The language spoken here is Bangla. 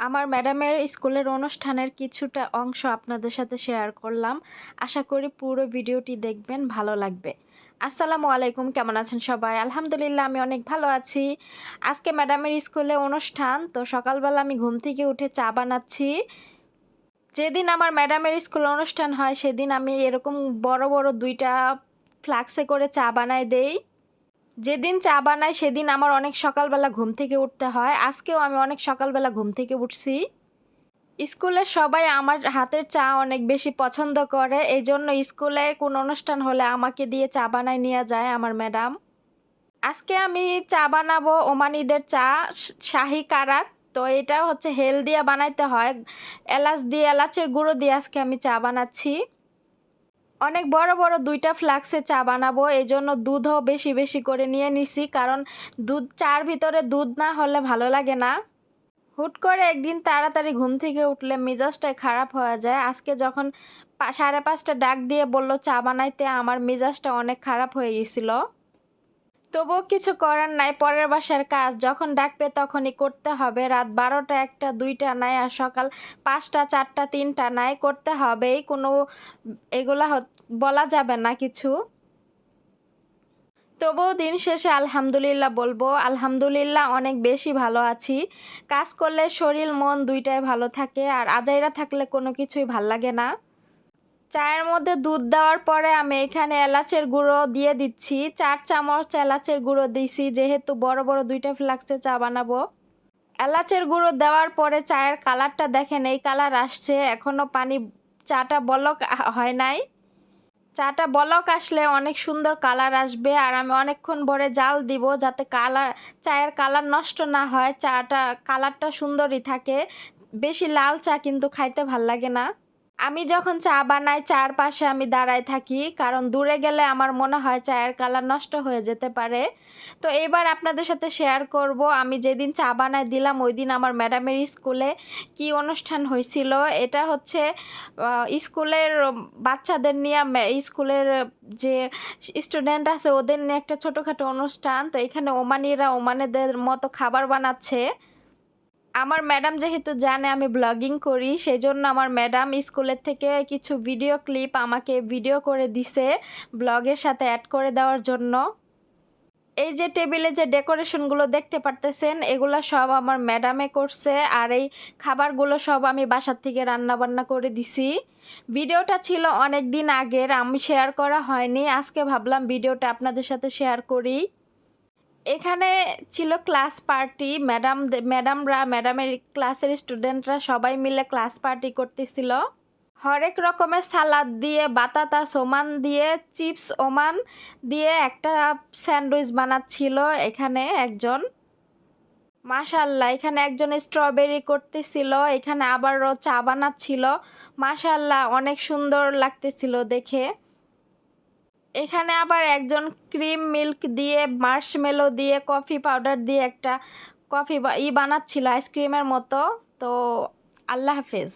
আমার ম্যাডামের স্কুলের অনুষ্ঠানের কিছুটা অংশ আপনাদের সাথে শেয়ার করলাম। আশা করি পুরো ভিডিওটি দেখবেন, ভালো লাগবে। আসসালামু আলাইকুম, কেমন আছেন সবাই? আলহামদুলিল্লাহ আমি অনেক ভালো আছি। আজকে ম্যাডামের স্কুলে অনুষ্ঠান, তো সকালবেলা আমি ঘুম থেকে উঠে চা বানাচ্ছি। যেদিন আমার ম্যাডামের স্কুলে অনুষ্ঠান হয় সেদিন আমি এরকম বড় বড় ২টা ফ্লাক্সে করে চা বানায় দেই। যেদিন চা বানাই সেদিন আমার অনেক সকালবেলা ঘুম থেকে উঠতে হয়। আজকেও আমি অনেক সকালবেলা ঘুম থেকে উঠছি। স্কুলের সবাই আমার হাতের চা অনেক বেশি পছন্দ করে। এজন্য স্কুলে কোনো অনুষ্ঠান হলে আমাকে দিয়ে চা বানায় নিয়ে যায় আমার ম্যাডাম। আজকে আমি চা বানাবো ওমানিদের চা, শাহি কারাক। তো এটা হচ্ছে হেল দিয়ে বানাইতে হয়। এলাচের গুঁড়ো দিয়ে আজকে আমি চা বানাচ্ছি। অনেক বড় বড় ২টা ফ্লাক্সে চা বানাবো, এজন্য দুধও বেশি বেশি করে নিয়ে নিছি, কারণ চার ভিতরে দুধ না হলে ভালো লাগে না। হুট করে একদিন তাড়াতাড়ি ঘুম থেকে উঠলে মেজাজটাই খারাপ হয়ে যায়। আজকে যখন 5:30 ডাক দিয়ে বলল চা বানাইতে, আমার মেজাজটা অনেক খারাপ হয়ে গেছিল। তবুও কিছু করার নাই, পরের বাসার কাজ যখন ডাকবে তখনই করতে হবে। রাত 12টা 1টা 2টা নাই, আর সকাল 5টা 4টা 3টা নাই, করতে হবেই। কোনো এগুলা বলা যাবে না কিছু। তবুও দিন শেষে আলহামদুলিল্লাহ বলবো। আলহামদুলিল্লাহ অনেক বেশি ভালো আছি। কাজ করলে শরীর মন দুইটাই ভালো থাকে, আর আজাইরা থাকলে কোনো কিছুই ভাল লাগে না। চায়ের মধ্যে দুধ দেওয়ার পরে আমি এখানে এলাচের গুঁড়ো দিয়ে দিচ্ছি। 4 চামচ এলাচের গুঁড়ো দিছি, যেহেতু বড় বড় 2টা ফ্লাক্সে চা বানাবো। এলাচের গুঁড়ো দেওয়ার পরে চায়ের কালারটা দেখেন, এই কালার আসছে। এখনো চাটা বলক হয় নাই। চাটা বলক আসলে অনেক সুন্দর কালার আসবে, আর আমি অনেকক্ষণ ভরে জাল দিব যাতে চায়ের কালার নষ্ট না হয়, কালারটা সুন্দরই থাকে। বেশি লাল চা কিন্তু খাইতে ভাল লাগে না। আমি যখন চা বানাই চার পাশে আমি দাঁড়ায় থাকি, কারণ দূরে গেলে আমার মনে হয় চায়ের কালার নষ্ট হয়ে যেতে পারে। তো এবার আপনাদের সাথে শেয়ার করব আমি যেদিন চা বানায় দিলাম ওই দিন আমার ম্যাডামের স্কুলে কি অনুষ্ঠান হয়েছিল। এটা হচ্ছে স্কুলের বাচ্চাদের নিয়ে, স্কুলের যে স্টুডেন্ট আছে ওদের নিয়ে একটা ছোটোখাটো অনুষ্ঠান। তো এখানে ওমানিরা ওমানেদের মতো খাবার বানাচ্ছে। আমার ম্যাডাম যেহেতু জানে আমি ব্লগিং করি, সেজন্য আমার ম্যাডাম স্কুলের থেকে কিছু ভিডিও ক্লিপ আমাকে ভিডিও করে দিছে ব্লগের সাথে অ্যাড করে দেওয়ার জন্য। এই যে টেবিলে যে ডেকোরেশনগুলো দেখতে পারতেছেন, এগুলো সব আমার ম্যাডামে করছে, আর এই খাবারগুলো সব আমি বাসার থেকে রান্না বান্না করে দিছি। ভিডিওটা ছিল অনেক দিন আগের, আমি শেয়ার করা হয়নি। আজকে ভাবলাম ভিডিওটা আপনাদের সাথে শেয়ার করি। এখানে ছিল ক্লাস পার্টি। ম্যাডামের ক্লাসের স্টুডেন্টরা সবাই মিলে ক্লাস পার্টি করতেছিল। হরেক রকমের সালাদ দিয়ে, বাতাতা ওমান দিয়ে, চিপস ওমান দিয়ে একটা স্যান্ডউইচ বানাচ্ছিল এখানে একজন। মাশাআল্লাহ, এখানে একজন স্ট্রবেরি করতেছিল, এখানে আবারও চা বানাচ্ছিল। মাশাআল্লাহ, অনেক সুন্দর লাগতেছিল দেখে। এখানে আবার একজন ক্রিম মিল্ক দিয়ে, মার্শমেলো দিয়ে, কফি পাউডার দিয়ে একটা বানাচ্ছিল আইসক্রিমের মতো। তো আল্লাহ হাফেজ।